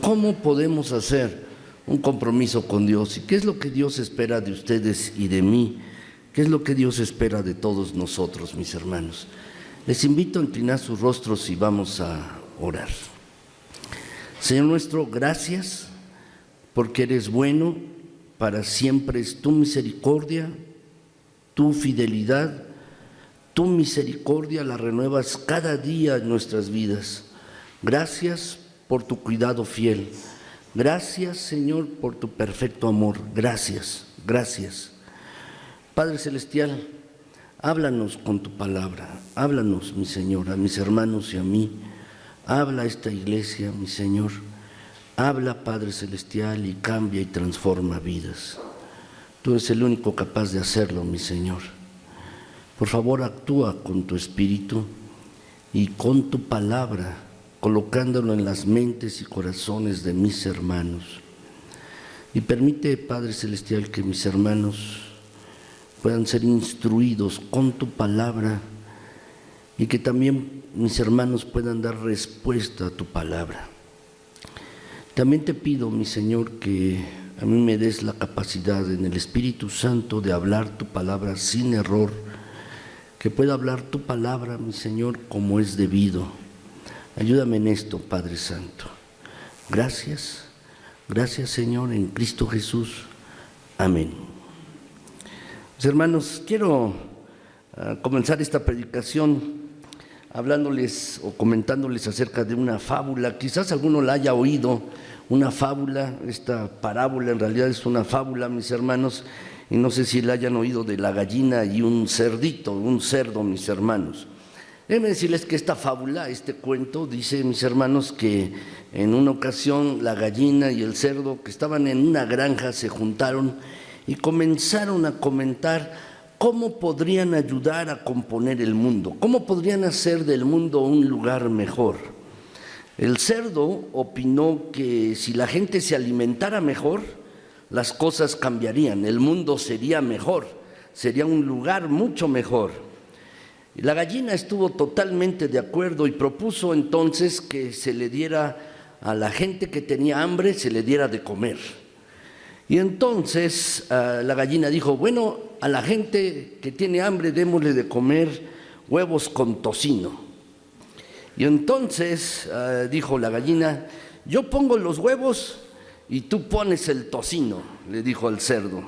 ¿Cómo podemos hacer un compromiso con Dios? ¿Y qué es lo que Dios espera de ustedes y de mí? ¿Qué es lo que Dios espera de todos nosotros, mis hermanos? Les invito a inclinar sus rostros y vamos a orar. Señor nuestro, gracias porque eres bueno, para siempre es tu misericordia, tu fidelidad, tu misericordia la renuevas cada día en nuestras vidas. Gracias por tu cuidado fiel. Gracias, Señor, por tu perfecto amor. Gracias, gracias. Padre Celestial, háblanos con tu palabra. Háblanos, mi Señor, a mis hermanos y a mí. Habla a esta iglesia, mi Señor. Habla, Padre Celestial, y cambia y transforma vidas. Tú eres el único capaz de hacerlo, mi Señor. Por favor, actúa con tu espíritu y con tu palabra, colocándolo en las mentes y corazones de mis hermanos. Y permite, Padre Celestial, que mis hermanos puedan ser instruidos con tu palabra y que también mis hermanos puedan dar respuesta a tu palabra. También te pido, mi Señor, que a mí me des la capacidad en el Espíritu Santo de hablar tu palabra sin error, que pueda hablar tu palabra, mi Señor, como es debido. Ayúdame en esto, Padre Santo. Gracias, gracias, Señor, en Cristo Jesús. Amén. Mis hermanos, quiero comenzar esta predicación hablándoles o comentándoles acerca de una fábula. Quizás alguno la haya oído, una fábula. Esta parábola en realidad es una fábula, mis hermanos, y no sé si la hayan oído, de la gallina y un cerdito, un cerdo, mis hermanos. Déjenme decirles que esta fábula, este cuento, dice, mis hermanos, que en una ocasión la gallina y el cerdo, que estaban en una granja, se juntaron y comenzaron a comentar cómo podrían ayudar a componer el mundo, cómo podrían hacer del mundo un lugar mejor. El cerdo opinó que si la gente se alimentara mejor, las cosas cambiarían, el mundo sería mejor, sería un lugar mucho mejor. Y la gallina estuvo totalmente de acuerdo y propuso entonces que se le diera a la gente que tenía hambre, se le diera de comer. Y entonces la gallina dijo, bueno, a la gente que tiene hambre démosle de comer huevos con tocino. Y entonces dijo la gallina, yo pongo los huevos y tú pones el tocino, le dijo al cerdo.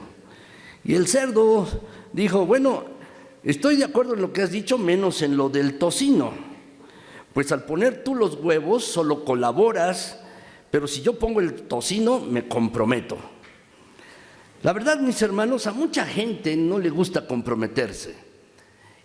Y el cerdo dijo, bueno, estoy de acuerdo en lo que has dicho, menos en lo del tocino. Pues al poner tú los huevos solo colaboras, pero si yo pongo el tocino me comprometo. La verdad, mis hermanos, a mucha gente no le gusta comprometerse.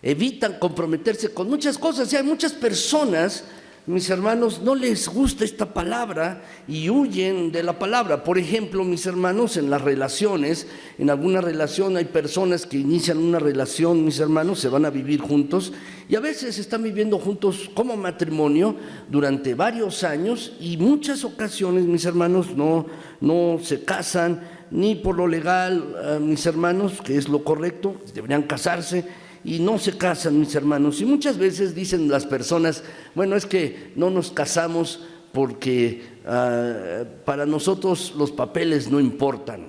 Evitan comprometerse con muchas cosas y hay muchas personas, mis hermanos, no les gusta esta palabra y huyen de la palabra. Por ejemplo, mis hermanos, en las relaciones, en alguna relación hay personas que inician una relación, mis hermanos, se van a vivir juntos y a veces están viviendo juntos como matrimonio durante varios años y muchas ocasiones, mis hermanos, no se casan ni por lo legal, mis hermanos, que es lo correcto, deberían casarse, y no se casan, mis hermanos. Y muchas veces dicen las personas, bueno, es que no nos casamos porque para nosotros los papeles no importan.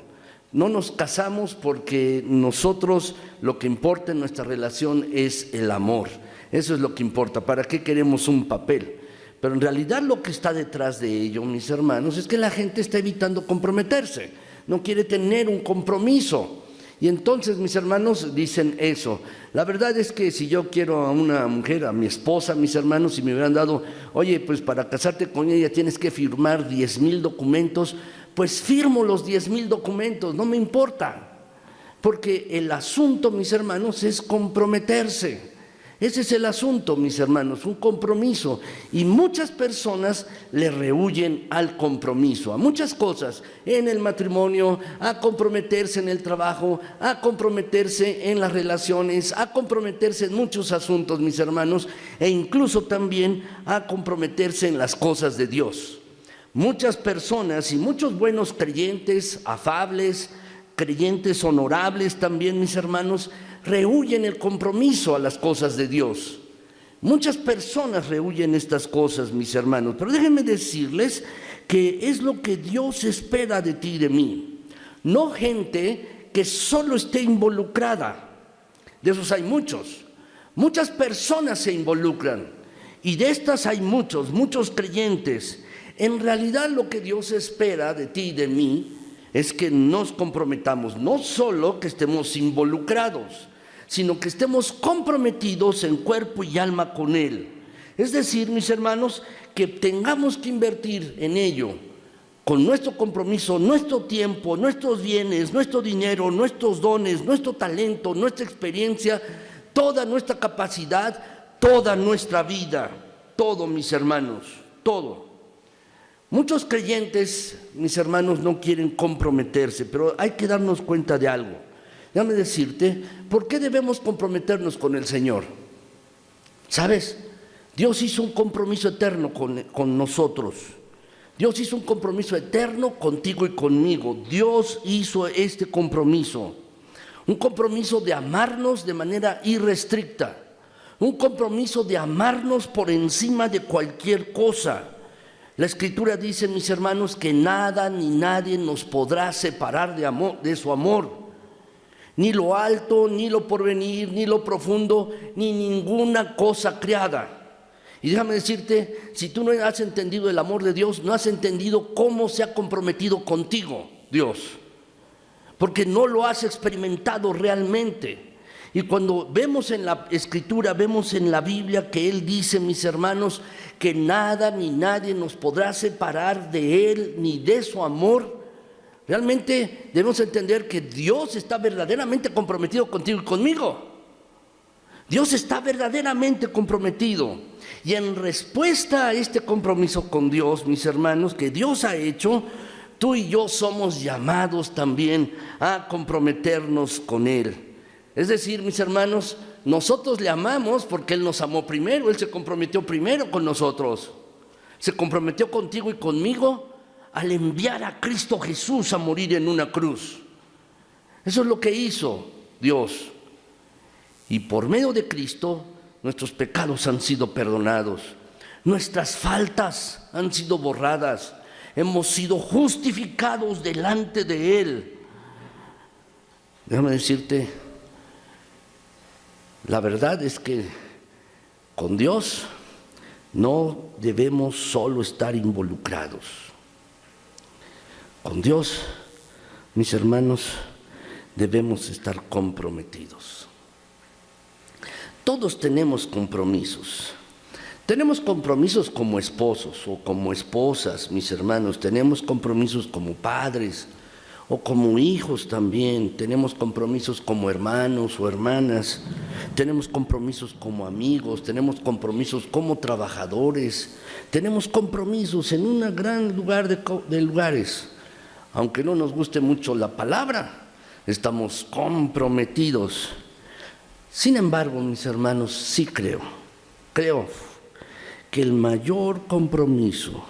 No nos casamos porque nosotros lo que importa en nuestra relación es el amor. Eso es lo que importa. ¿Para qué queremos un papel? Pero en realidad lo que está detrás de ello, mis hermanos, es que la gente está evitando comprometerse. No quiere tener un compromiso. Y entonces, mis hermanos, dicen eso. La verdad es que si yo quiero a una mujer, a mi esposa, mis hermanos, si me hubieran dado, oye, pues para casarte con ella tienes que firmar 10,000 documentos, pues firmo los 10,000 documentos, no me importa. Porque el asunto, mis hermanos, es comprometerse. Ese es el asunto, mis hermanos, un compromiso. Y muchas personas le rehuyen al compromiso, a muchas cosas, en el matrimonio, a comprometerse en el trabajo, a comprometerse en las relaciones, a comprometerse en muchos asuntos, mis hermanos, e incluso también a comprometerse en las cosas de Dios. muchas personas y muchos buenos creyentes, afables, creyentes honorables también, mis hermanos, rehuyen el compromiso a las cosas de Dios. Muchas personas rehuyen estas cosas, mis hermanos, pero déjenme decirles que es lo que Dios espera de ti y de mí. No gente que solo esté involucrada. De esos hay muchos. Muchas personas se involucran y de estas hay muchos creyentes. En realidad lo que Dios espera de ti y de mí es que nos comprometamos, no solo que estemos involucrados, sino que estemos comprometidos en cuerpo y alma con Él. Es decir, mis hermanos, que tengamos que invertir en ello, con nuestro compromiso, nuestro tiempo, nuestros bienes, nuestro dinero, nuestros dones, nuestro talento, nuestra experiencia, toda nuestra capacidad, toda nuestra vida, todo, mis hermanos, todo. Muchos creyentes, mis hermanos, no quieren comprometerse, pero hay que darnos cuenta de algo. Déjame decirte, ¿por qué debemos comprometernos con el Señor? ¿Sabes? Dios hizo un compromiso eterno con nosotros. Dios hizo un compromiso eterno contigo y conmigo. Dios hizo este compromiso. Un compromiso de amarnos de manera irrestricta. Un compromiso de amarnos por encima de cualquier cosa. La Escritura dice, mis hermanos, que nada ni nadie nos podrá separar de su amor. Ni lo alto, ni lo porvenir, ni lo profundo, ni ninguna cosa creada. Y déjame decirte, si tú no has entendido el amor de Dios, no has entendido cómo se ha comprometido contigo Dios, porque no lo has experimentado realmente. Y cuando vemos en la Escritura, vemos en la Biblia que Él dice, mis hermanos, que nada ni nadie nos podrá separar de Él ni de su amor. Realmente debemos entender que Dios está verdaderamente comprometido contigo y conmigo. Dios está verdaderamente comprometido. Y en respuesta a este compromiso con Dios, mis hermanos, que Dios ha hecho, tú y yo somos llamados también a comprometernos con Él. Es decir, mis hermanos, nosotros le amamos porque Él nos amó primero. Él se comprometió primero con nosotros. Se comprometió contigo y conmigo al enviar a Cristo Jesús a morir en una cruz. Eso es lo que hizo Dios. Y por medio de Cristo, nuestros pecados han sido perdonados. Nuestras faltas han sido borradas. Hemos sido justificados delante de Él. Déjame decirte, la verdad es que con Dios no debemos solo estar involucrados. Con Dios, mis hermanos, debemos estar comprometidos. Todos tenemos compromisos. Tenemos compromisos como esposos o como esposas, mis hermanos. Tenemos compromisos como padres o como hijos también. Tenemos compromisos como hermanos o hermanas. Tenemos compromisos como amigos. Tenemos compromisos como trabajadores. Tenemos compromisos en un gran lugar de lugares. Aunque no nos guste mucho la palabra, estamos comprometidos. Sin embargo, mis hermanos, sí creo que el mayor compromiso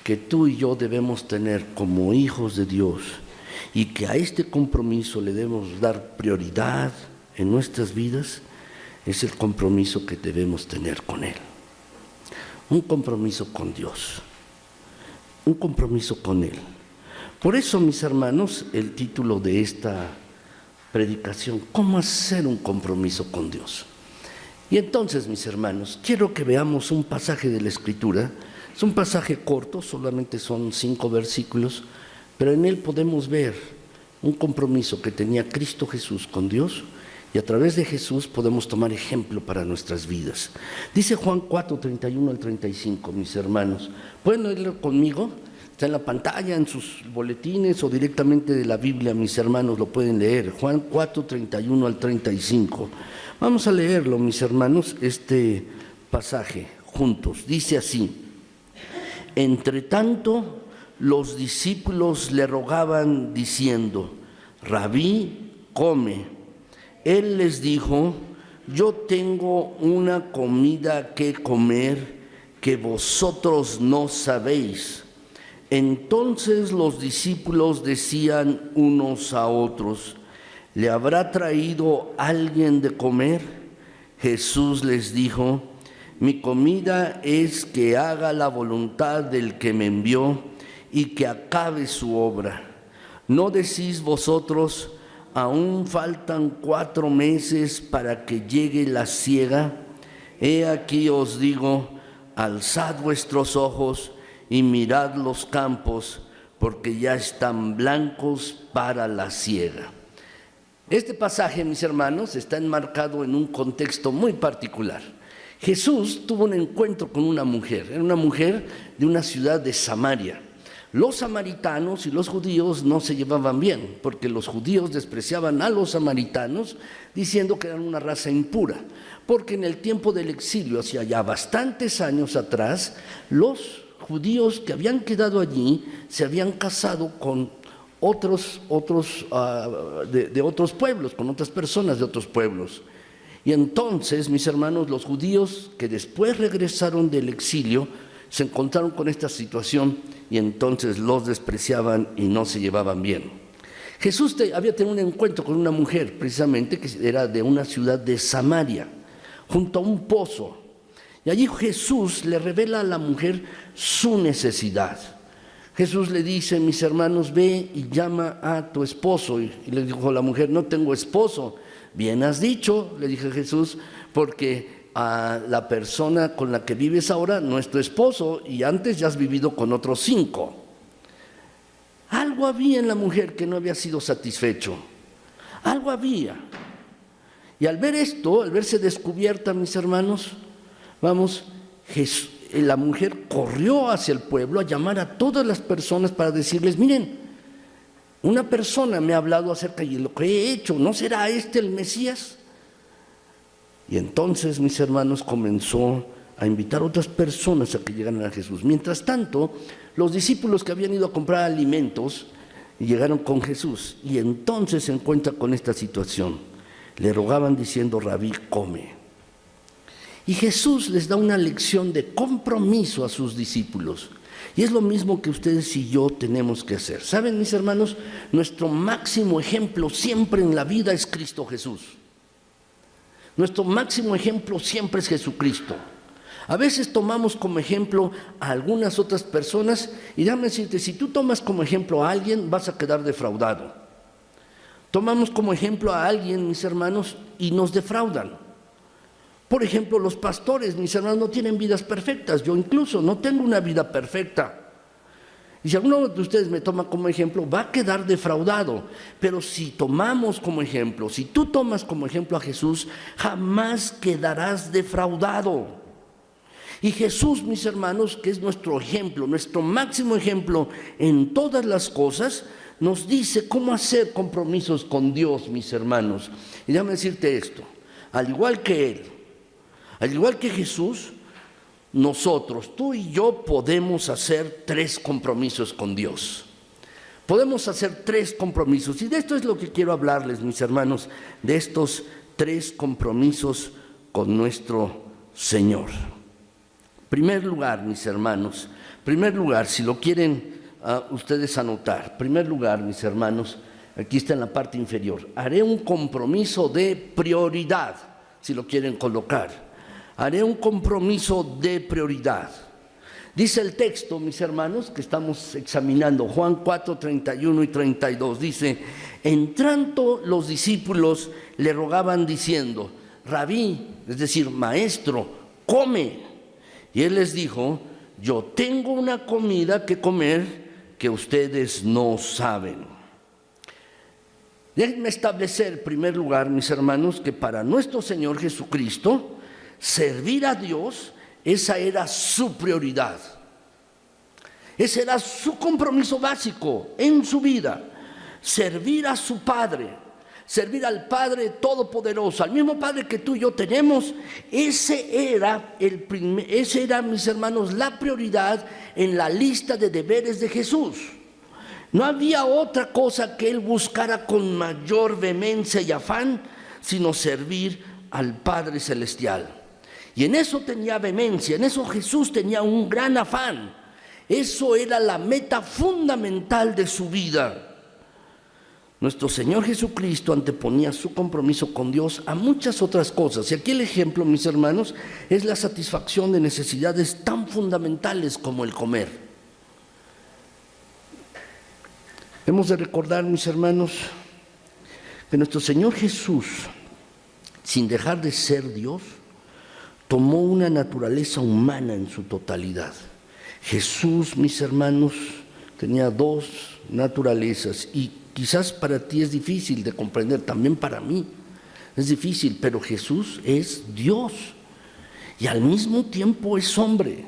que tú y yo debemos tener como hijos de Dios y que a este compromiso le debemos dar prioridad en nuestras vidas es el compromiso que debemos tener con Él. Un compromiso con Dios, un compromiso con Él. Por eso, mis hermanos, el título de esta predicación, ¿cómo hacer un compromiso con Dios? Y entonces, mis hermanos, quiero que veamos un pasaje de la Escritura. Es un pasaje corto, solamente son 5 versículos, pero en él podemos ver un compromiso que tenía Cristo Jesús con Dios, y a través de Jesús podemos tomar ejemplo para nuestras vidas. Dice Juan 4, 31 al 35, mis hermanos. ¿Pueden leerlo conmigo? Está en la pantalla, en sus boletines o directamente de la Biblia, mis hermanos lo pueden leer. Juan 4, 31 al 35. Vamos a leerlo, mis hermanos, este pasaje juntos. Dice así: Entre tanto, los discípulos le rogaban diciendo: Rabí, come. Él les dijo: Yo tengo una comida que comer que vosotros no sabéis. Entonces los discípulos decían unos a otros: ¿le habrá traído alguien de comer? Jesús les dijo: mi comida es que haga la voluntad del que me envió y que acabe su obra. ¿No decís vosotros: aún faltan 4 meses para que llegue la siega? He aquí os digo: alzad vuestros ojos y mirad los campos, porque ya están blancos para la siega. Este pasaje, mis hermanos, está enmarcado en un contexto muy particular. Jesús tuvo un encuentro con una mujer, era una mujer de una ciudad de Samaria. Los samaritanos y los judíos no se llevaban bien, porque los judíos despreciaban a los samaritanos diciendo que eran una raza impura, porque en el tiempo del exilio, hacia ya bastantes años atrás, los judíos que habían quedado allí se habían casado con otros pueblos, con otras personas de otros pueblos. Y entonces, mis hermanos, los judíos que después regresaron del exilio se encontraron con esta situación y entonces los despreciaban y no se llevaban bien. Jesús había tenido un encuentro con una mujer, precisamente, que era de una ciudad de Samaria, junto a un pozo. Y allí Jesús le revela a la mujer su necesidad. Jesús le dice: mis hermanos, ve y llama a tu esposo. Y le dijo la mujer: no tengo esposo. Bien has dicho, le dije Jesús, porque a la persona con la que vives ahora no es tu esposo y antes ya has vivido con otros 5. Algo había en la mujer que no había sido satisfecho. Algo había. Y al ver esto, al verse descubierta, mis hermanos, la mujer corrió hacia el pueblo a llamar a todas las personas para decirles: miren, una persona me ha hablado acerca de lo que he hecho, ¿no será este el Mesías? Y entonces, mis hermanos, comenzó a invitar a otras personas a que llegaran a Jesús. Mientras tanto, los discípulos que habían ido a comprar alimentos llegaron con Jesús y entonces se encuentra con esta situación. Le rogaban diciendo: Rabí, come. Y Jesús les da una lección de compromiso a sus discípulos. Y es lo mismo que ustedes y yo tenemos que hacer. ¿Saben, mis hermanos? Nuestro máximo ejemplo siempre en la vida es Cristo Jesús. Nuestro máximo ejemplo siempre es Jesucristo. A veces tomamos como ejemplo a algunas otras personas y déjame decirte, si tú tomas como ejemplo a alguien, vas a quedar defraudado. Tomamos como ejemplo a alguien, mis hermanos, y nos defraudan. Por ejemplo, los pastores, mis hermanos, no tienen vidas perfectas. Yo incluso no tengo una vida perfecta. Y si alguno de ustedes me toma como ejemplo, va a quedar defraudado. Pero si tomamos como ejemplo, si tú tomas como ejemplo a Jesús, jamás quedarás defraudado. Y Jesús, mis hermanos, que es nuestro ejemplo, nuestro máximo ejemplo en todas las cosas, nos dice cómo hacer compromisos con Dios, mis hermanos. Y déjame decirte esto, al igual que Él, al igual que Jesús, nosotros, tú y yo, podemos hacer 3 compromisos con Dios. Podemos hacer 3 compromisos. Y de esto es lo que quiero hablarles, mis hermanos, de estos 3 compromisos con nuestro Señor. Primer lugar, mis hermanos, primer lugar, si lo quieren ustedes anotar, primer lugar, mis hermanos, aquí está en la parte inferior, haré un compromiso de prioridad, si lo quieren colocar. Haré un compromiso de prioridad. Dice el texto, mis hermanos, que estamos examinando, Juan 4, 31 y 32, dice: entrando los discípulos le rogaban diciendo: Rabí, es decir, maestro, come. Y él les dijo: yo tengo una comida que comer que ustedes no saben. Déjenme establecer, en primer lugar, mis hermanos, que para nuestro Señor Jesucristo, servir a Dios, esa era su prioridad. Ese era su compromiso básico en su vida. Servir a su Padre, servir al Padre Todopoderoso, al mismo Padre que tú y yo tenemos. Ese era, mis hermanos, la prioridad en la lista de deberes de Jesús. No había otra cosa que Él buscara con mayor vehemencia y afán, sino servir al Padre Celestial. Y en eso tenía vehemencia, en eso Jesús tenía un gran afán. Eso era la meta fundamental de su vida. Nuestro Señor Jesucristo anteponía su compromiso con Dios a muchas otras cosas. Y aquí el ejemplo, mis hermanos, es la satisfacción de necesidades tan fundamentales como el comer. Hemos de recordar, mis hermanos, que nuestro Señor Jesús, sin dejar de ser Dios, tomó una naturaleza humana en su totalidad. Jesús, mis hermanos, tenía dos naturalezas y quizás para ti es difícil de comprender, también para mí es difícil, pero Jesús es Dios y al mismo tiempo es hombre,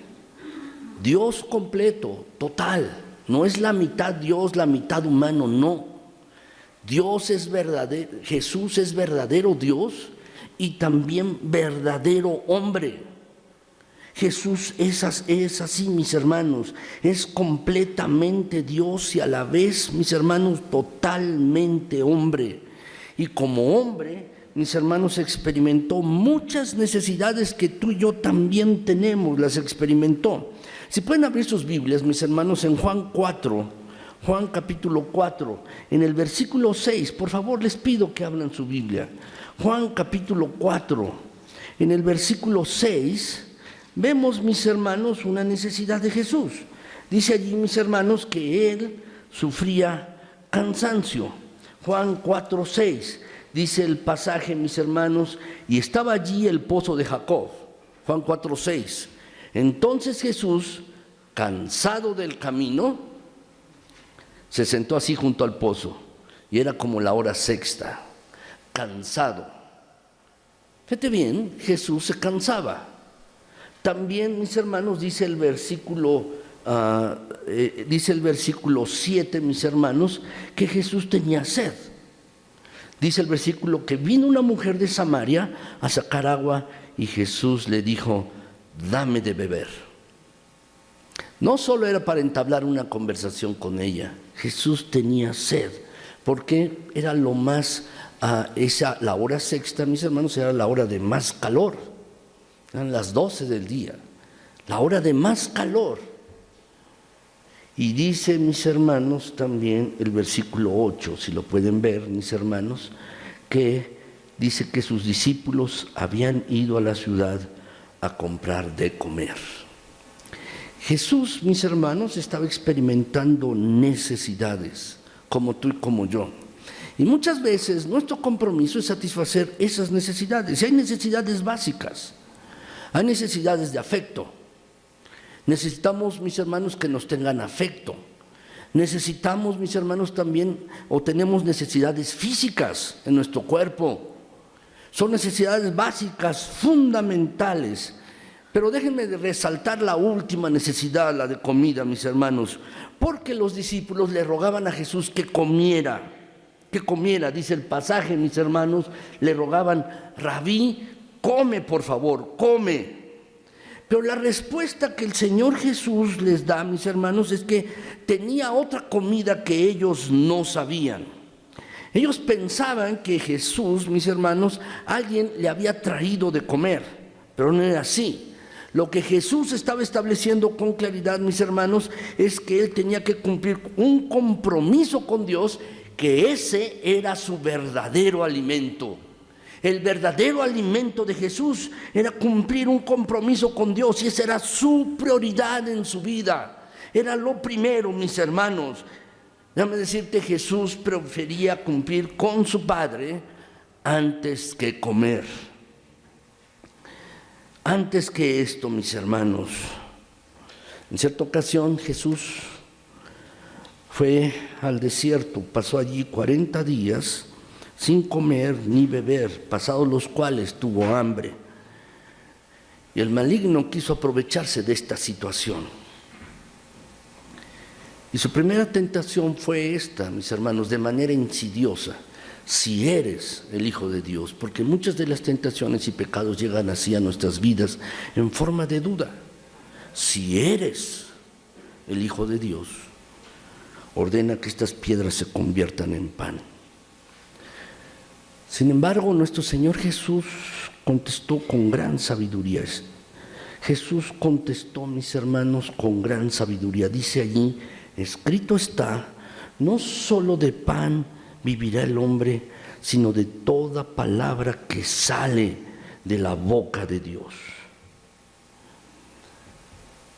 Dios completo, total, no es la mitad Dios, la mitad humano, no. Dios es verdadero, Jesús es verdadero Dios y también verdadero hombre. Jesús es así, mis hermanos, es completamente Dios y a la vez, mis hermanos, totalmente hombre. Y como hombre, mis hermanos, experimentó muchas necesidades que tú y yo también tenemos, las experimentó. Si pueden abrir sus Biblias, mis hermanos, en Juan capítulo 4, en el versículo 6, por favor les pido que abran su Biblia. Juan capítulo 4, en el versículo 6, vemos, mis hermanos, una necesidad de Jesús. Dice allí, mis hermanos, que Él sufría cansancio. Juan 4:6, dice el pasaje, mis hermanos, y estaba allí el pozo de Jacob. Juan 4:6. Entonces Jesús, cansado del camino, se sentó así junto al pozo, y era como la hora sexta, cansado. Fíjate bien, Jesús se cansaba. También, mis hermanos, dice el versículo 7, mis hermanos, que Jesús tenía sed. Dice el versículo que vino una mujer de Samaria a sacar agua y Jesús le dijo, dame de beber. No solo era para entablar una conversación con ella, Jesús tenía sed, porque era lo más, la hora sexta, mis hermanos, era la hora de más calor. Eran las 12 del día, la hora de más calor. Y dice, mis hermanos, también el versículo 8, si lo pueden ver, mis hermanos, que dice que sus discípulos habían ido a la ciudad a comprar de comer. Jesús, mis hermanos, estaba experimentando necesidades, como tú y como yo. Y muchas veces nuestro compromiso es satisfacer esas necesidades. Y hay necesidades básicas. Hay necesidades de afecto. Necesitamos, mis hermanos, que nos tengan afecto. Necesitamos, mis hermanos, también, o tenemos necesidades físicas en nuestro cuerpo. Son necesidades básicas, fundamentales. Pero déjenme resaltar la última necesidad, la de comida, mis hermanos. Porque los discípulos le rogaban a Jesús que comiera, dice el pasaje, mis hermanos, le rogaban, Rabí, come por favor, come. Pero la respuesta que el Señor Jesús les da, mis hermanos, es que tenía otra comida que ellos no sabían. Ellos pensaban que Jesús, mis hermanos, alguien le había traído de comer, pero no era así. Lo que Jesús estaba estableciendo con claridad, mis hermanos, es que Él tenía que cumplir un compromiso con Dios, que ese era su verdadero alimento. El verdadero alimento de Jesús era cumplir un compromiso con Dios y esa era su prioridad en su vida. Era lo primero, mis hermanos. Déjame decirte, Jesús prefería cumplir con su Padre antes que comer. Antes que esto, mis hermanos, en cierta ocasión Jesús fue al desierto, pasó allí 40 días sin comer ni beber, pasados los cuales tuvo hambre. Y el maligno quiso aprovecharse de esta situación. Y su primera tentación fue esta, mis hermanos, de manera insidiosa: si eres el Hijo de Dios, porque muchas de las tentaciones y pecados llegan así a nuestras vidas en forma de duda. Si eres el Hijo de Dios, ordena que estas piedras se conviertan en pan. Sin embargo, nuestro Señor Jesús contestó con gran sabiduría. Jesús contestó, mis hermanos, con gran sabiduría. Dice allí, escrito está, no solo de pan vivirá el hombre, sino de toda palabra que sale de la boca de Dios.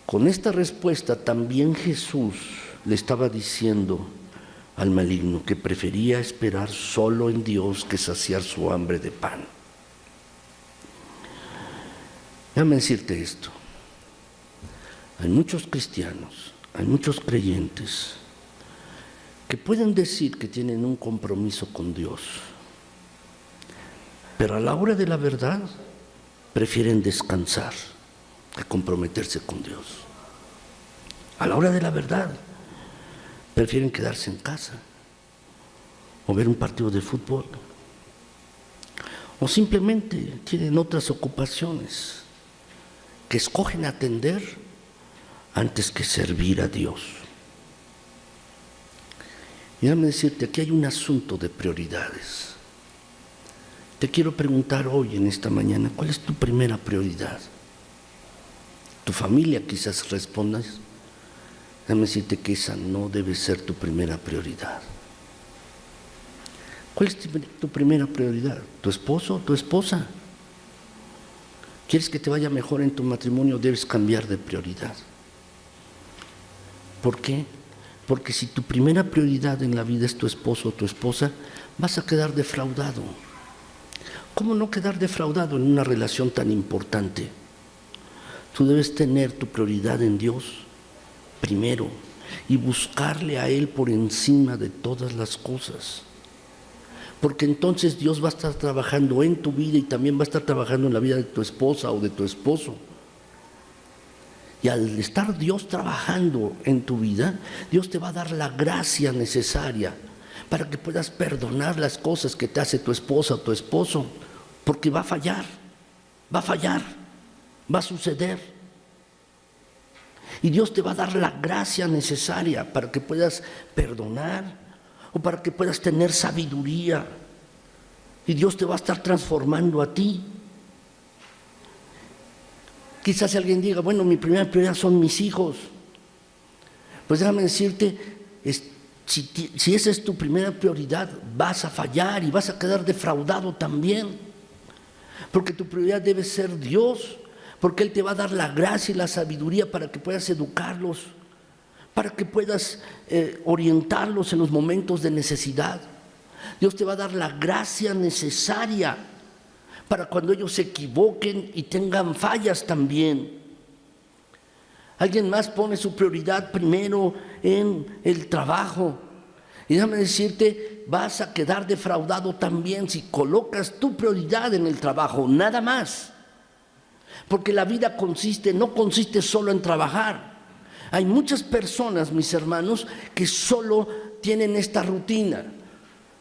Con esta respuesta también Jesús le estaba diciendo al maligno que prefería esperar solo en Dios que saciar su hambre de pan. Déjame decirte esto. Hay muchos cristianos, hay muchos creyentes que pueden decir que tienen un compromiso con Dios, pero a la hora de la verdad prefieren descansar que comprometerse con Dios. A la hora de la verdad prefieren quedarse en casa o ver un partido de fútbol o simplemente tienen otras ocupaciones que escogen atender antes que servir a Dios. Y déjame decirte, aquí hay un asunto de prioridades. Te quiero preguntar hoy, en esta mañana, ¿cuál es tu primera prioridad? Tu familia quizás respondas. Déjame decirte que esa no debe ser tu primera prioridad. ¿Cuál es tu primera prioridad? ¿Tu esposo o tu esposa? ¿Quieres que te vaya mejor en tu matrimonio? Debes cambiar de prioridad. ¿Por qué? Porque si tu primera prioridad en la vida es tu esposo o tu esposa, vas a quedar defraudado. ¿Cómo no quedar defraudado en una relación tan importante? Tú debes tener tu prioridad en Dios primero y buscarle a Él por encima de todas las cosas. Porque entonces Dios va a estar trabajando en tu vida y también va a estar trabajando en la vida de tu esposa o de tu esposo. Y al estar Dios trabajando en tu vida, Dios te va a dar la gracia necesaria para que puedas perdonar las cosas que te hace tu esposa o tu esposo, porque va a fallar, va a suceder. Y Dios te va a dar la gracia necesaria para que puedas perdonar o para que puedas tener sabiduría. Y Dios te va a estar transformando a ti. Quizás alguien diga, bueno, mi primera prioridad son mis hijos. Pues déjame decirte, si esa es tu primera prioridad, vas a fallar y vas a quedar defraudado también. Porque tu prioridad debe ser Dios, porque Él te va a dar la gracia y la sabiduría para que puedas educarlos, para que puedas orientarlos en los momentos de necesidad. Dios te va a dar la gracia necesaria para cuando ellos se equivoquen y tengan fallas también. Alguien más pone su prioridad primero en el trabajo. Y déjame decirte, vas a quedar defraudado también si colocas tu prioridad en el trabajo, nada más. Porque la vida no consiste solo en trabajar. Hay muchas personas, mis hermanos, que solo tienen esta rutina.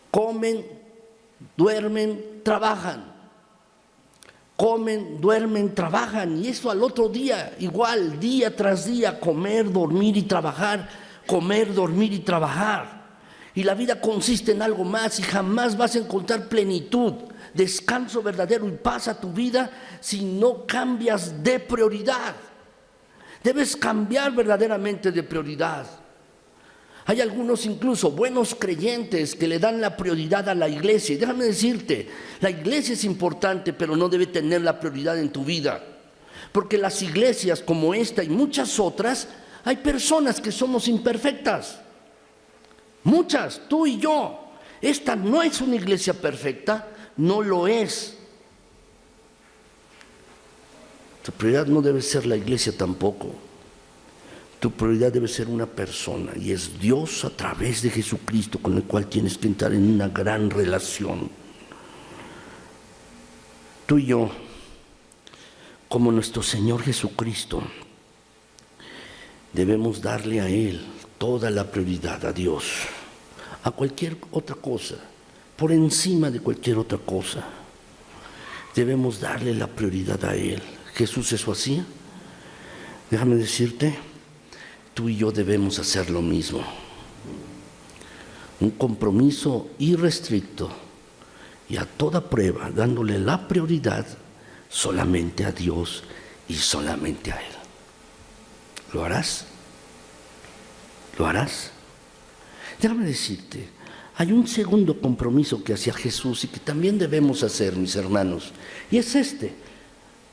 Comen, duermen, trabajan. Comen, duermen, trabajan, y eso al otro día, igual, día tras día, comer, dormir y trabajar, comer, dormir y trabajar. Y la vida consiste en algo más y jamás vas a encontrar plenitud, descanso verdadero y paz a tu vida si no cambias de prioridad. Debes cambiar verdaderamente de prioridad. Hay algunos incluso buenos creyentes que le dan la prioridad a la iglesia. Y déjame decirte, la iglesia es importante, pero no debe tener la prioridad en tu vida. Porque las iglesias como esta y muchas otras, hay personas que somos imperfectas. Muchas, tú y yo. Esta no es una iglesia perfecta, no lo es. Tu prioridad no debe ser la iglesia tampoco. Tu prioridad debe ser una persona, y es Dios a través de Jesucristo, con el cual tienes que entrar en una gran relación. Tú y yo, como nuestro Señor Jesucristo, debemos darle a Él toda la prioridad, a Dios, a cualquier otra cosa, por encima de cualquier otra cosa. Debemos darle la prioridad a Él. ¿Jesús eso hacía? Déjame decirte, tú y yo debemos hacer lo mismo. Un compromiso irrestricto y a toda prueba, dándole la prioridad solamente a Dios y solamente a Él. ¿Lo harás? ¿Lo harás? Déjame decirte, hay un segundo compromiso que hacía Jesús y que también debemos hacer, mis hermanos, y es este: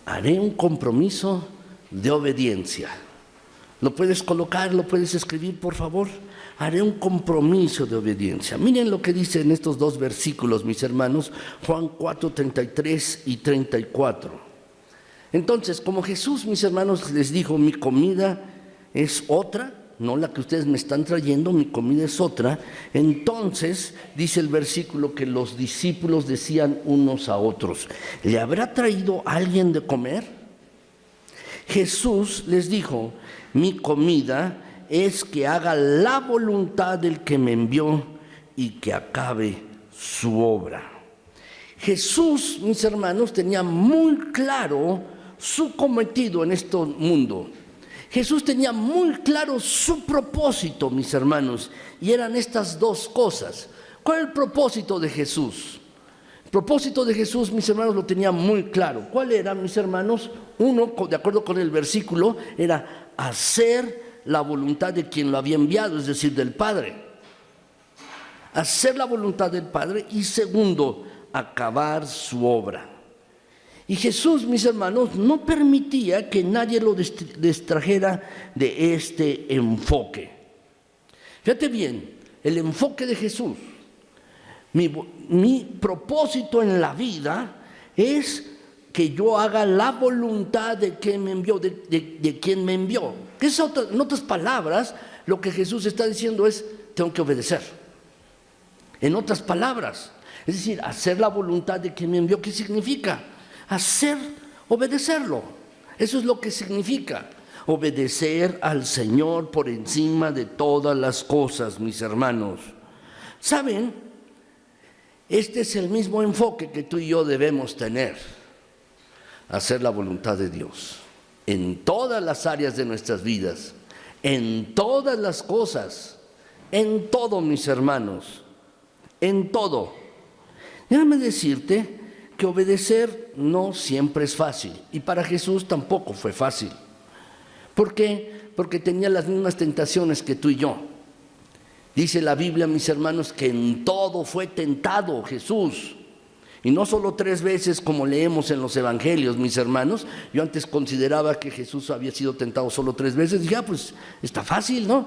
haré un compromiso de obediencia. ¿Lo puedes colocar, lo puedes escribir, por favor? Haré un compromiso de obediencia. Miren lo que dice en estos dos versículos, mis hermanos, Juan 4, 33 y 34. Entonces, como Jesús, mis hermanos, les dijo, mi comida es otra, no la que ustedes me están trayendo, mi comida es otra. Entonces, dice el versículo que los discípulos decían unos a otros, ¿le habrá traído alguien de comer? Jesús les dijo, mi comida es que haga la voluntad del que me envió y que acabe su obra. Jesús, mis hermanos, tenía muy claro su cometido en este mundo. Jesús tenía muy claro su propósito, mis hermanos, y eran estas dos cosas. ¿Cuál es el propósito de Jesús? El propósito de Jesús, mis hermanos, lo tenía muy claro. ¿Cuál era, mis hermanos? Uno, de acuerdo con el versículo, era hacer la voluntad de quien lo había enviado, es decir, del Padre. Hacer la voluntad del Padre. Y segundo, acabar su obra. Y Jesús, mis hermanos, no permitía que nadie lo distrajera de este enfoque. Fíjate bien, el enfoque de Jesús. Mi propósito en la vida es que yo haga la voluntad de quien me envió, de quien me envió. En otras palabras, lo que Jesús está diciendo es, tengo que obedecer. En otras palabras, es decir, hacer la voluntad de quien me envió. ¿Qué significa? Obedecerlo. Eso es lo que significa. Obedecer al Señor por encima de todas las cosas, mis hermanos. ¿Saben? Este es el mismo enfoque que tú y yo debemos tener. Hacer la voluntad de Dios en todas las áreas de nuestras vidas, en todas las cosas, en todo, mis hermanos, en todo. Déjame decirte que obedecer no siempre es fácil, y para Jesús tampoco fue fácil. ¿Por qué? Porque tenía las mismas tentaciones que tú y yo. Dice la Biblia, mis hermanos, que en todo fue tentado Jesús. Y no solo 3 veces como leemos en los evangelios, mis hermanos. Yo antes consideraba que Jesús había sido tentado solo 3 veces. Dije, pues está fácil, ¿no?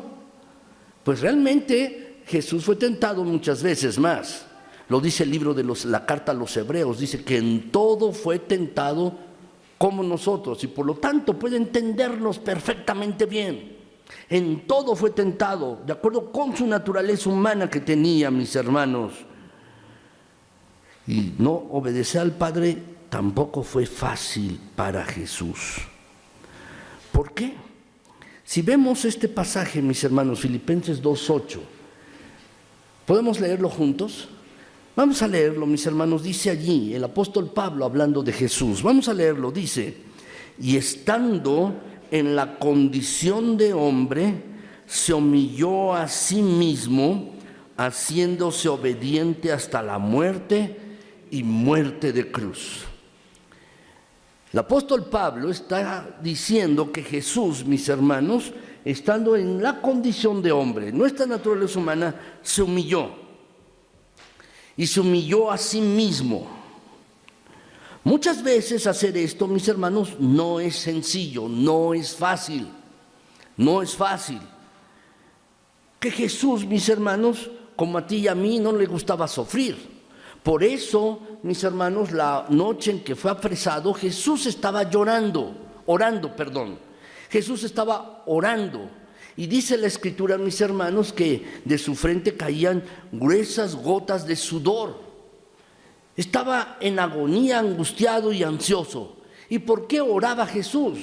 Pues realmente Jesús fue tentado muchas veces más. Lo dice el libro de la carta a los Hebreos. Dice que en todo fue tentado como nosotros. Y por lo tanto puede entendernos perfectamente bien. En todo fue tentado, de acuerdo con su naturaleza humana que tenía, mis hermanos. Y no obedecer al Padre tampoco fue fácil para Jesús. ¿Por qué? Si vemos este pasaje, mis hermanos, Filipenses 2:8, ¿podemos leerlo juntos? Vamos a leerlo, mis hermanos. Dice allí el apóstol Pablo hablando de Jesús. Vamos a leerlo. Dice, y estando en la condición de hombre, se humilló a sí mismo, haciéndose obediente hasta la muerte y muerte de cruz. El apóstol Pablo está diciendo que Jesús, mis hermanos, estando en la condición de hombre, nuestra naturaleza humana, se humilló. Y se humilló a sí mismo. Muchas veces hacer esto, mis hermanos, no es sencillo, no es fácil. No es fácil. Que Jesús, mis hermanos, como a ti y a mí, no le gustaba sufrir. Por eso, mis hermanos, la noche en que fue apresado, Jesús estaba orando. Jesús estaba orando. Y dice la Escritura, mis hermanos, que de su frente caían gruesas gotas de sudor. Estaba en agonía, angustiado y ansioso. ¿Y por qué oraba Jesús?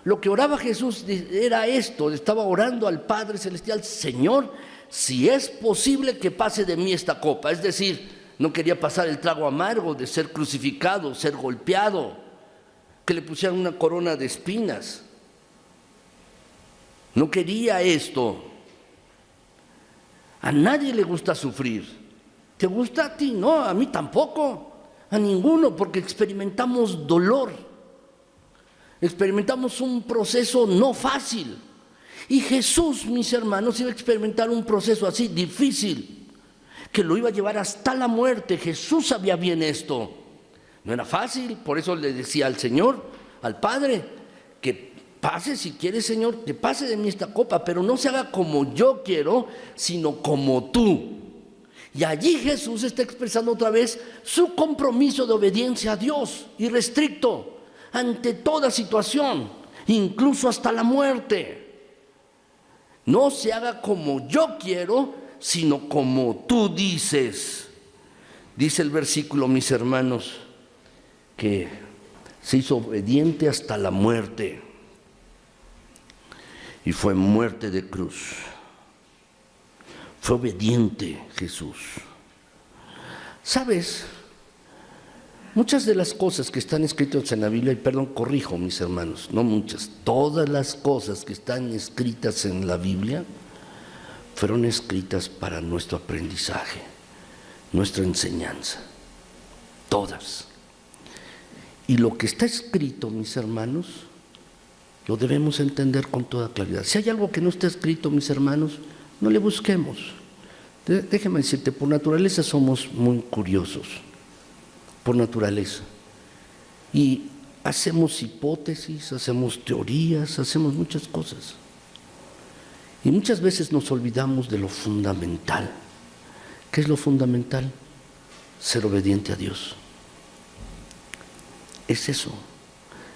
Lo que oraba Jesús era esto, estaba orando al Padre Celestial: Señor, si es posible que pase de mí esta copa. Es decir, no quería pasar el trago amargo de ser crucificado, ser golpeado, que le pusieran una corona de espinas. No quería esto. A nadie le gusta sufrir. ¿Te gusta a ti? No, a mí tampoco, a ninguno, porque experimentamos dolor. experimentamos un proceso no fácil. Y Jesús, mis hermanos, iba a experimentar un proceso así, difícil, que lo iba a llevar hasta la muerte. Jesús sabía bien esto. No era fácil, por eso le decía al Señor, al Padre, que pase si quiere, Señor, que pase de mí esta copa, pero no se haga como yo quiero, sino como tú. Y allí Jesús está expresando otra vez su compromiso de obediencia a Dios, irrestricto, ante toda situación, incluso hasta la muerte. No se haga como yo quiero, sino como tú dices. Dice el versículo, mis hermanos, que se hizo obediente hasta la muerte. Y fue muerte de cruz. Fue obediente Jesús. ¿Sabes? Muchas de las cosas que están escritas en la Biblia, y perdón, corrijo mis hermanos, no muchas, todas las cosas que están escritas en la Biblia fueron escritas para nuestro aprendizaje, nuestra enseñanza, todas. Y lo que está escrito, mis hermanos, lo debemos entender con toda claridad. Si hay algo que no está escrito, mis hermanos, no le busquemos. Déjeme decirte, por naturaleza somos muy curiosos, por naturaleza. Y hacemos hipótesis, hacemos teorías, hacemos muchas cosas. Y muchas veces nos olvidamos de lo fundamental. ¿Qué es lo fundamental? Ser obediente a Dios. Es eso,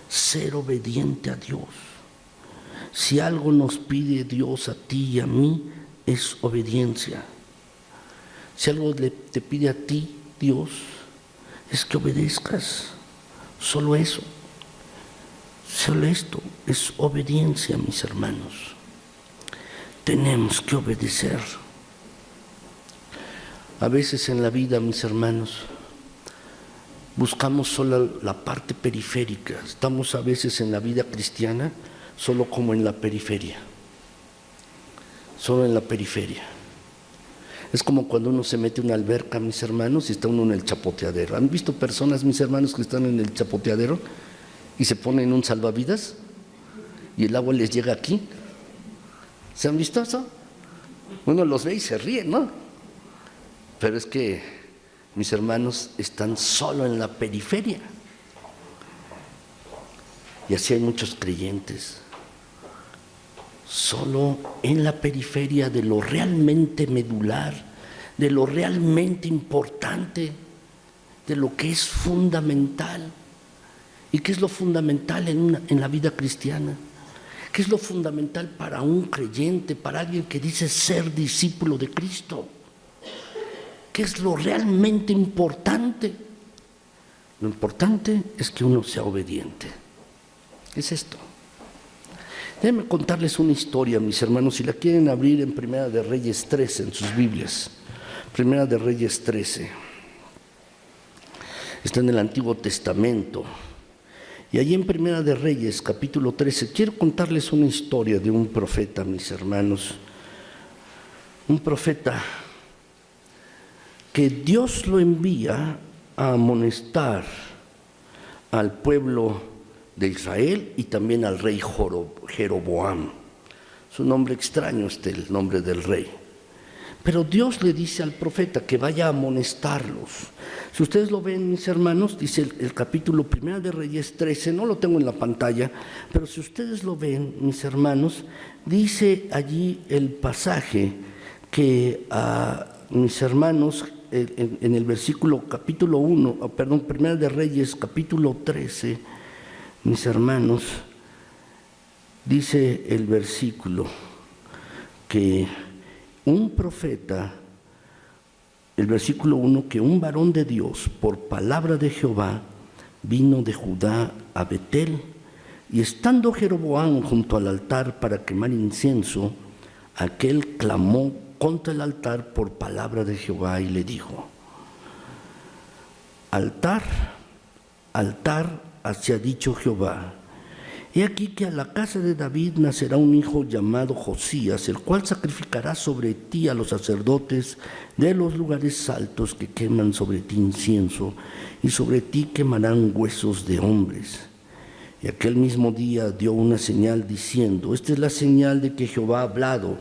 ser obediente a Dios. Si algo nos pide Dios a ti y a mí, es obediencia. Si algo te pide a ti, Dios, es que obedezcas. Solo eso. Solo esto es obediencia, mis hermanos. Tenemos que obedecer. A veces en la vida, mis hermanos, buscamos solo la parte periférica. Estamos a veces en la vida cristiana solo como en la periferia. Solo en la periferia. Es como cuando uno se mete en una alberca, mis hermanos, y está uno en el chapoteadero. ¿Han visto personas, mis hermanos, que están en el chapoteadero y se ponen un salvavidas y el agua les llega aquí? ¿Se han visto eso? Uno los ve y se ríe, ¿no? Pero es que, mis hermanos, están solo en la periferia. Y así hay muchos creyentes. Solo en la periferia de lo realmente medular, de lo realmente importante, de lo que es fundamental. ¿Y qué es lo fundamental en la vida cristiana? ¿Qué es lo fundamental para un creyente, para alguien que dice ser discípulo de Cristo? ¿Qué es lo realmente importante? Lo importante es que uno sea obediente. ¿Qué es esto? Déjenme contarles una historia, mis hermanos, si la quieren abrir en Primera de Reyes 13, en sus Biblias. Primera de Reyes 13. Está en el Antiguo Testamento. Y allí en Primera de Reyes, capítulo 13, quiero contarles una historia de un profeta, mis hermanos. Un profeta que Dios lo envía a amonestar al pueblo de Israel y también al rey Jeroboam. Es un nombre extraño el nombre del rey. Pero Dios le dice al profeta que vaya a amonestarlos. Si ustedes lo ven, mis hermanos, dice el capítulo 1 de Reyes 13, no lo tengo en la pantalla, pero si ustedes lo ven, mis hermanos, dice allí el pasaje que mis hermanos, en el versículo capítulo 1, perdón, 1 de Reyes capítulo 13, mis hermanos, dice el versículo que un profeta, el versículo 1, que un varón de Dios, por palabra de Jehová, vino de Judá a Betel, y estando Jeroboam junto al altar para quemar incienso, aquel clamó contra el altar por palabra de Jehová y le dijo: altar, altar, así ha dicho Jehová, he aquí que a la casa de David nacerá un hijo llamado Josías, el cual sacrificará sobre ti a los sacerdotes de los lugares altos que queman sobre ti incienso, y sobre ti quemarán huesos de hombres. Y aquel mismo día dio una señal diciendo: esta es la señal de que Jehová ha hablado.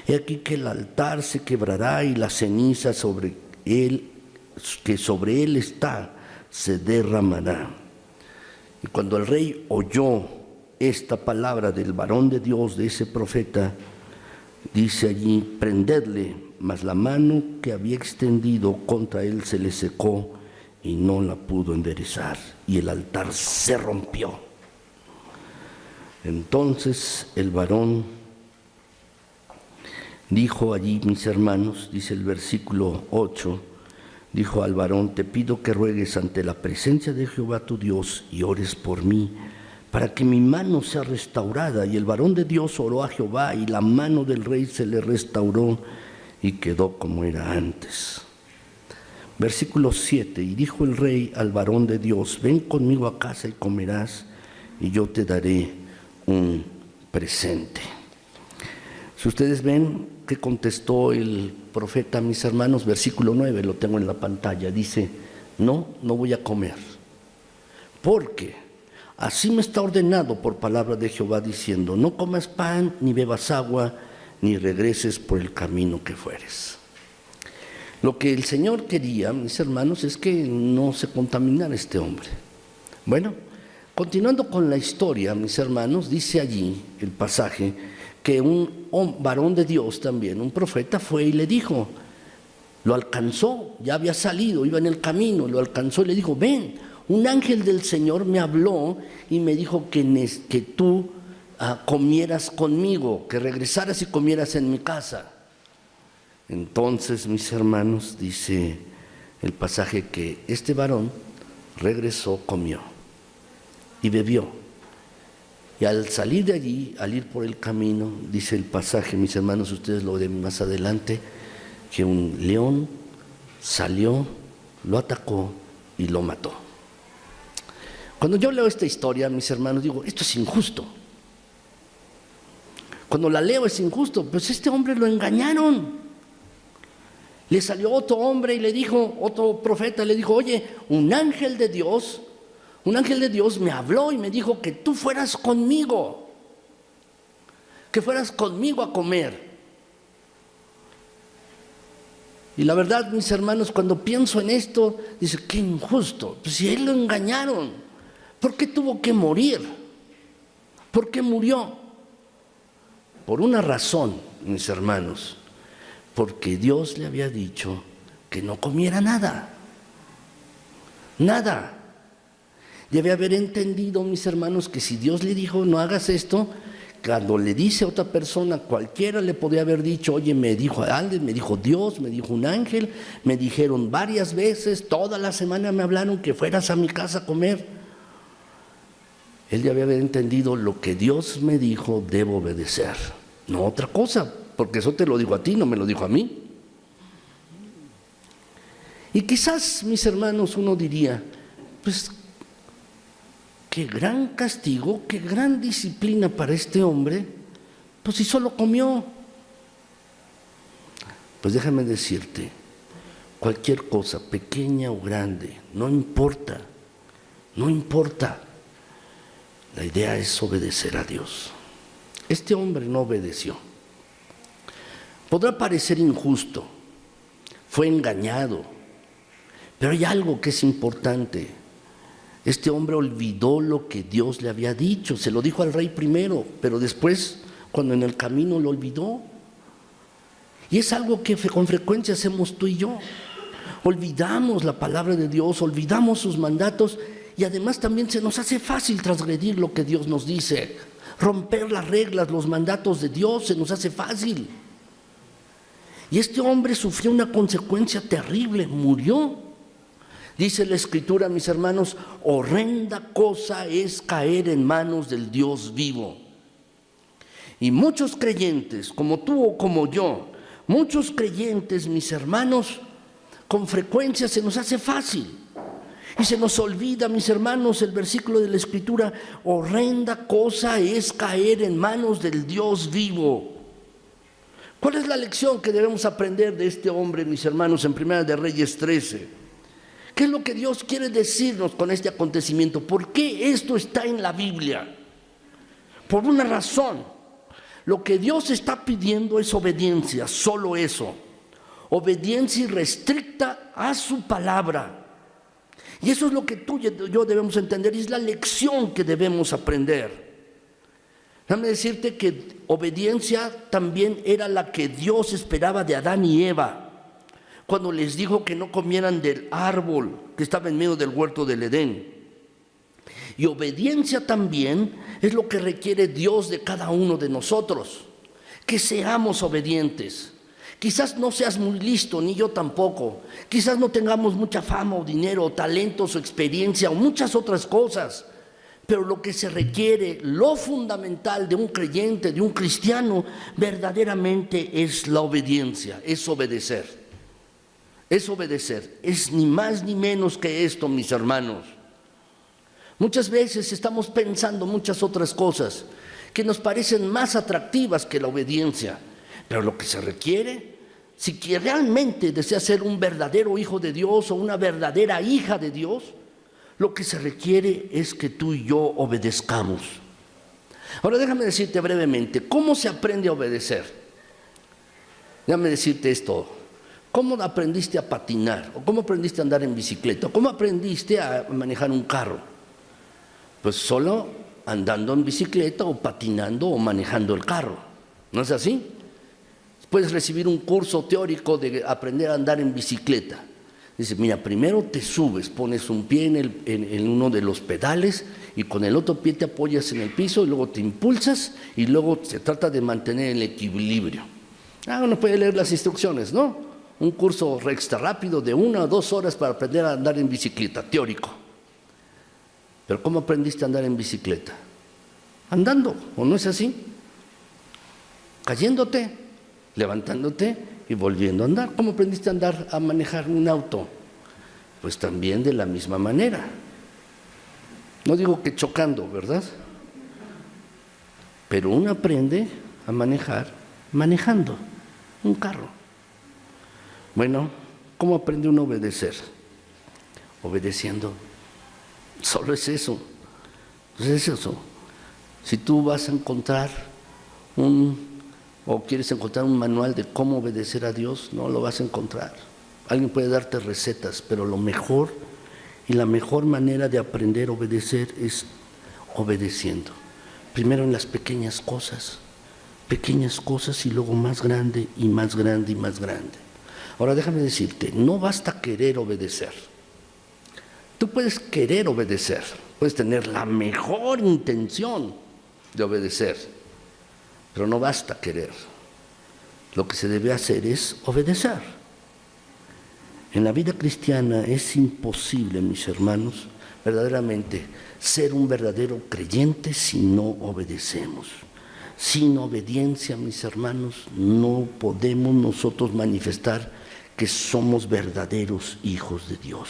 He aquí que el altar se quebrará y la ceniza sobre él, que sobre él está, se derramará. Y cuando el rey oyó esta palabra del varón de Dios, de ese profeta, dice allí: prendedle. Mas la mano que había extendido contra él se le secó y no la pudo enderezar, y el altar se rompió. Entonces el varón dijo allí, mis hermanos, dice el versículo 8, dijo al varón: te pido que ruegues ante la presencia de Jehová tu Dios y ores por mí, para que mi mano sea restaurada. Y el varón de Dios oró a Jehová, y la mano del rey se le restauró y quedó como era antes. Versículo 7, y dijo el rey al varón de Dios: ven conmigo a casa y comerás, y yo te daré un presente. Si ustedes ven que contestó el profeta, mis hermanos, versículo 9, lo tengo en la pantalla, dice: no voy a comer, porque así me está ordenado por palabra de Jehová, diciendo: no comas pan, ni bebas agua, ni regreses por el camino que fueres. Lo que el Señor quería, mis hermanos, es que no se contaminara este hombre. Bueno, continuando con la historia, mis hermanos, dice allí el pasaje que un varón de Dios también, un profeta, fue y le dijo, lo alcanzó, ya había salido, iba en el camino, lo alcanzó y le dijo: ven, un ángel del Señor me habló y me dijo que tú comieras conmigo, que regresaras y comieras en mi casa. Entonces, mis hermanos, dice el pasaje que este varón regresó, comió y bebió. Y al salir de allí, al ir por el camino, dice el pasaje, mis hermanos, ustedes lo ven más adelante, que un león salió, lo atacó y lo mató. Cuando yo leo esta historia, mis hermanos, digo: esto es injusto. Cuando la leo es injusto, pues este hombre lo engañaron. Le salió otro hombre y le dijo, otro profeta le dijo: oye, un ángel de Dios me habló y me dijo que tú fueras conmigo, que fueras conmigo a comer. Y la verdad, mis hermanos, cuando pienso en esto, dice: qué injusto. Pues si él lo engañaron, ¿por qué tuvo que morir? ¿Por qué murió? Por una razón, mis hermanos, porque Dios le había dicho que no comiera nada. Nada. Debe haber entendido, mis hermanos, que si Dios le dijo no hagas esto, cuando le dice a otra persona, cualquiera le podía haber dicho: oye, me dijo alguien, me dijo Dios, me dijo un ángel, me dijeron varias veces, toda la semana me hablaron que fueras a mi casa a comer. Él debe haber entendido: lo que Dios me dijo, debo obedecer, no otra cosa, porque eso te lo digo a ti, no me lo dijo a mí. Y quizás, mis hermanos, uno diría: pues qué gran castigo, qué gran disciplina para este hombre, pues si solo comió. Pues déjame decirte, cualquier cosa, pequeña o grande, no importa, no importa. La idea es obedecer a Dios. Este hombre no obedeció. Podrá parecer injusto, fue engañado, pero hay algo que es importante. Este hombre olvidó lo que Dios le había dicho, se lo dijo al rey primero, pero después, cuando en el camino, lo olvidó. Y es algo que con frecuencia hacemos tú y yo. Olvidamos la palabra de Dios, olvidamos sus mandatos, y además también se nos hace fácil transgredir lo que Dios nos dice. Romper las reglas, los mandatos de Dios, se nos hace fácil. Y este hombre sufrió una consecuencia terrible, murió. Dice la Escritura, mis hermanos: horrenda cosa es caer en manos del Dios vivo. Y muchos creyentes, como tú o como yo, muchos creyentes, mis hermanos, con frecuencia se nos hace fácil. Y se nos olvida, mis hermanos, el versículo de la Escritura: horrenda cosa es caer en manos del Dios vivo. ¿Cuál es la lección que debemos aprender de este hombre, mis hermanos, en Primera de Reyes 13? ¿Qué es lo que Dios quiere decirnos con este acontecimiento? ¿Por qué esto está en la Biblia? Por una razón. Lo que Dios está pidiendo es obediencia, solo eso. Obediencia irrestricta a su palabra. Y eso es lo que tú y yo debemos entender, y es la lección que debemos aprender. Déjame decirte que obediencia también era la que Dios esperaba de Adán y Eva, cuando les dijo que no comieran del árbol que estaba en medio del huerto del Edén. Y obediencia también es lo que requiere Dios de cada uno de nosotros, que seamos obedientes. Quizás no seas muy listo, ni yo tampoco. Quizás no tengamos mucha fama o dinero, o talentos o experiencia o muchas otras cosas. Pero lo que se requiere, lo fundamental de un creyente, de un cristiano, verdaderamente es la obediencia, es obedecer. Es obedecer, es ni más ni menos que esto, mis hermanos. Muchas veces estamos pensando muchas otras cosas que nos parecen más atractivas que la obediencia. Pero lo que se requiere, si realmente deseas ser un verdadero hijo de Dios o una verdadera hija de Dios, lo que se requiere es que tú y yo obedezcamos. Ahora déjame decirte brevemente, ¿cómo se aprende a obedecer? Déjame decirte esto, ¿cómo aprendiste a patinar? ¿O cómo aprendiste a andar en bicicleta? ¿O cómo aprendiste a manejar un carro? Pues solo andando en bicicleta o patinando o manejando el carro. ¿No es así? Puedes recibir un curso teórico de aprender a andar en bicicleta. Dice, mira, primero te subes, pones un pie en uno de los pedales y con el otro pie te apoyas en el piso y luego te impulsas y luego se trata de mantener el equilibrio. Uno puede leer las instrucciones, ¿no? Un curso extra rápido de 1 a 2 horas para aprender a andar en bicicleta, teórico. Pero ¿cómo aprendiste a andar en bicicleta? Andando, ¿o no es así? Cayéndote, levantándote y volviendo a andar. ¿Cómo aprendiste a manejar un auto? Pues también de la misma manera. No digo que chocando, ¿verdad? Pero uno aprende a manejar manejando un carro. Bueno, ¿cómo aprende uno a obedecer? Obedeciendo. Solo es eso. Pues es eso. Si tú vas a encontrar o quieres encontrar un manual de cómo obedecer a Dios, no lo vas a encontrar. Alguien puede darte recetas, pero lo mejor y la mejor manera de aprender a obedecer es obedeciendo. Primero en las pequeñas cosas y luego más grande y más grande y más grande. Ahora déjame decirte, no basta querer obedecer. Tú puedes querer obedecer, puedes tener la mejor intención de obedecer, pero no basta querer. Lo que se debe hacer es obedecer. En la vida cristiana es imposible, mis hermanos, verdaderamente ser un verdadero creyente si no obedecemos. Sin obediencia, mis hermanos, no podemos nosotros manifestar que somos verdaderos hijos de Dios.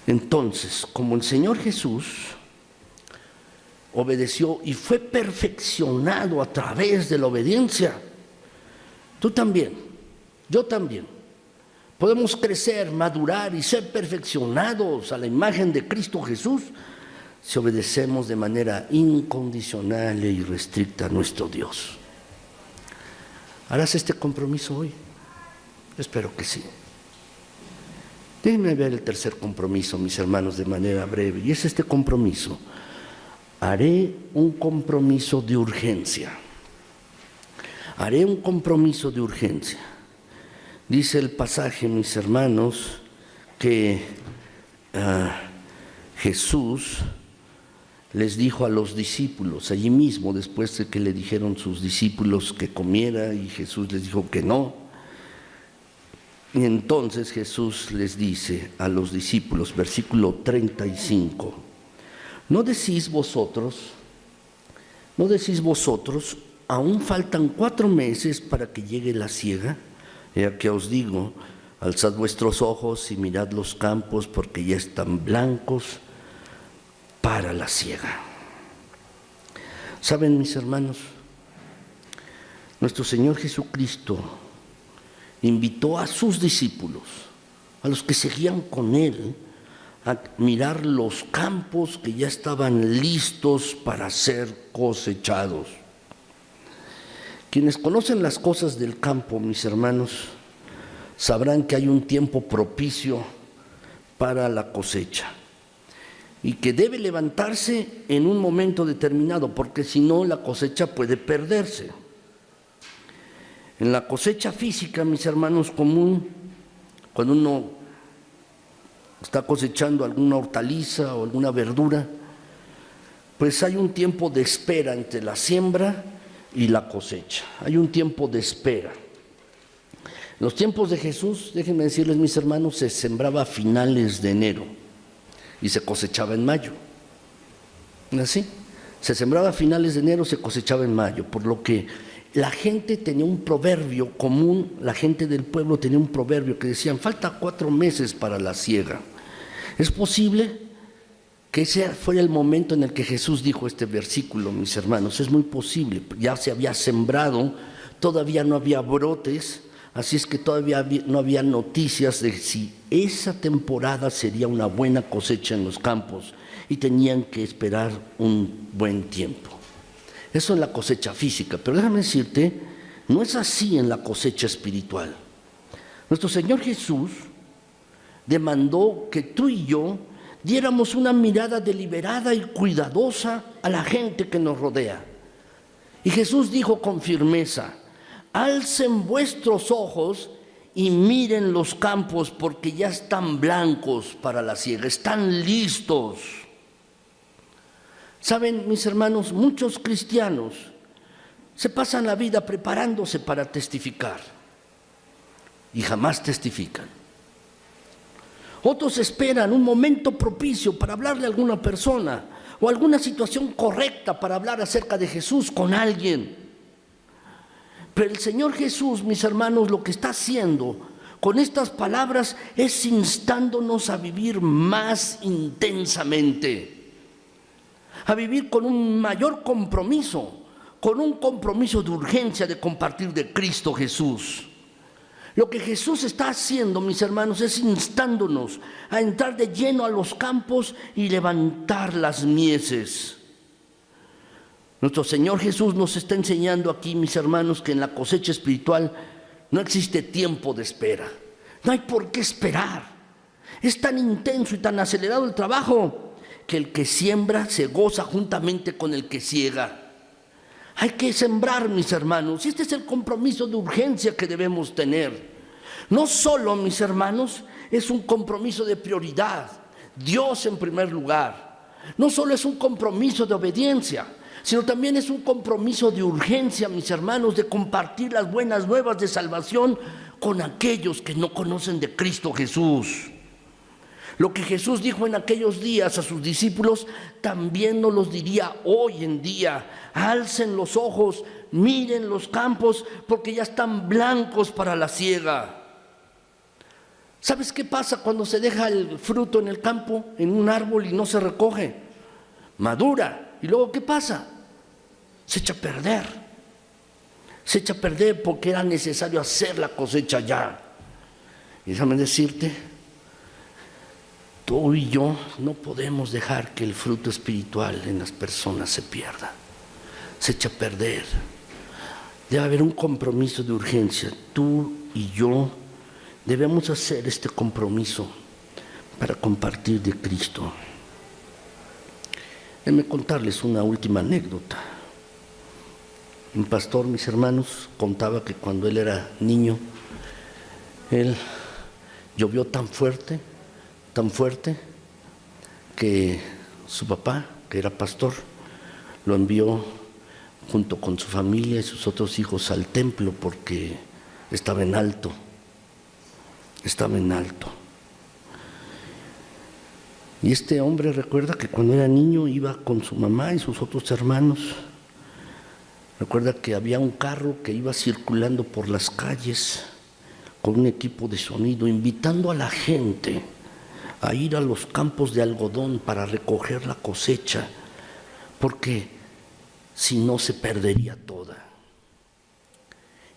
Entonces, como el Señor Jesús obedeció y fue perfeccionado a través de la obediencia, tú también, yo también, podemos crecer, madurar y ser perfeccionados a la imagen de Cristo Jesús si obedecemos de manera incondicional e irrestricta a nuestro Dios. ¿Harás este compromiso hoy? Espero que sí. Déjenme ver el tercer compromiso, mis hermanos, de manera breve, y es este compromiso. Haré un compromiso de urgencia. Haré un compromiso de urgencia. Dice el pasaje, mis hermanos, que Jesús les dijo a los discípulos, allí mismo, después de que le dijeron sus discípulos que comiera, y Jesús les dijo que no. Y entonces Jesús les dice a los discípulos, versículo 35, ¿no decís vosotros, aún faltan 4 meses para que llegue la siega? Ya que os digo, alzad vuestros ojos y mirad los campos, porque ya están blancos para la siega. ¿Saben, mis hermanos? Nuestro Señor Jesucristo invitó a sus discípulos a los que seguían con él, a mirar los campos que ya estaban listos para ser cosechados. Quienes conocen las cosas del campo, mis hermanos, sabrán que hay un tiempo propicio para la cosecha y que debe levantarse en un momento determinado, porque si no, la cosecha puede perderse. En la cosecha física, mis hermanos, común, cuando uno está cosechando alguna hortaliza o alguna verdura, pues hay un tiempo de espera entre la siembra y la cosecha. Hay un tiempo de espera. En los tiempos de Jesús, déjenme decirles, mis hermanos, se sembraba a finales de enero y se cosechaba en mayo. ¿Así? Se sembraba a finales de enero, se cosechaba en mayo, por lo que la gente tenía un proverbio común, la gente del pueblo tenía un proverbio que decían, falta 4 meses para la siega. Es posible que ese fuera el momento en el que Jesús dijo este versículo, mis hermanos, es muy posible, ya se había sembrado, todavía no había brotes, así es que todavía no había noticias de si esa temporada sería una buena cosecha en los campos y tenían que esperar un buen tiempo. Eso en la cosecha física, pero déjame decirte, no es así en la cosecha espiritual. Nuestro Señor Jesús demandó que tú y yo diéramos una mirada deliberada y cuidadosa a la gente que nos rodea. Y Jesús dijo con firmeza, alcen vuestros ojos y miren los campos porque ya están blancos para la siega, están listos. Saben, mis hermanos, muchos cristianos se pasan la vida preparándose para testificar y jamás testifican. Otros esperan un momento propicio para hablarle a alguna persona o alguna situación correcta para hablar acerca de Jesús con alguien. Pero el Señor Jesús, mis hermanos, lo que está haciendo con estas palabras es instándonos a vivir más intensamente, a vivir con un mayor compromiso, con un compromiso de urgencia de compartir de Cristo Jesús. Lo que Jesús está haciendo, mis hermanos, es instándonos a entrar de lleno a los campos y levantar las mieses. Nuestro Señor Jesús nos está enseñando aquí, mis hermanos, que en la cosecha espiritual no existe tiempo de espera. No hay por qué esperar. Es tan intenso y tan acelerado el trabajo que el que siembra se goza juntamente con el que siega. Hay que sembrar, mis hermanos, y este es el compromiso de urgencia que debemos tener. No solo, mis hermanos, es un compromiso de prioridad, Dios en primer lugar. No solo es un compromiso de obediencia, sino también es un compromiso de urgencia, mis hermanos, de compartir las buenas nuevas de salvación con aquellos que no conocen de Cristo Jesús. Lo que Jesús dijo en aquellos días a sus discípulos, también nos los diría hoy en día. Alcen los ojos, miren los campos, porque ya están blancos para la siega. ¿Sabes qué pasa cuando se deja el fruto en el campo, en un árbol y no se recoge? Madura. ¿Y luego qué pasa? Se echa a perder. Se echa a perder porque era necesario hacer la cosecha ya. Y déjame decirte, tú y yo no podemos dejar que el fruto espiritual en las personas se pierda. Se echa a perder. Debe haber un compromiso de urgencia. Tú y yo debemos hacer este compromiso para compartir de Cristo. Déjenme contarles una última anécdota. Un pastor, mis hermanos, contaba que cuando él era niño, él llovió tan fuerte, que su papá, que era pastor, lo envió junto con su familia y sus otros hijos al templo porque estaba en alto. Y este hombre recuerda que cuando era niño iba con su mamá y sus otros hermanos. Recuerda que había un carro que iba circulando por las calles con un equipo de sonido, invitando a la gente a ir a los campos de algodón para recoger la cosecha, porque si no se perdería toda.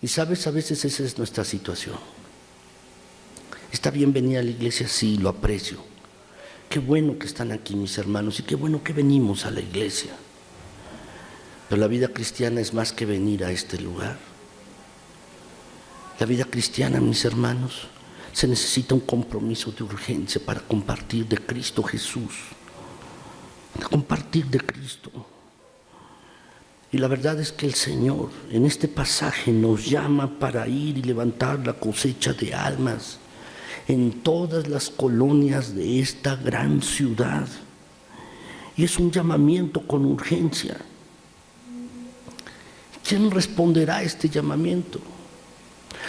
Y sabes, a veces esa es nuestra situación. Está bien venir a la iglesia, sí, lo aprecio. Qué bueno que están aquí mis hermanos y qué bueno que venimos a la iglesia. Pero la vida cristiana es más que venir a este lugar. La vida cristiana, mis hermanos, se necesita un compromiso de urgencia para compartir de Cristo Jesús, de compartir de Cristo. Y la verdad es que el Señor en este pasaje nos llama para ir y levantar la cosecha de almas en todas las colonias de esta gran ciudad. Y es un llamamiento con urgencia. ¿Quién responderá a este llamamiento?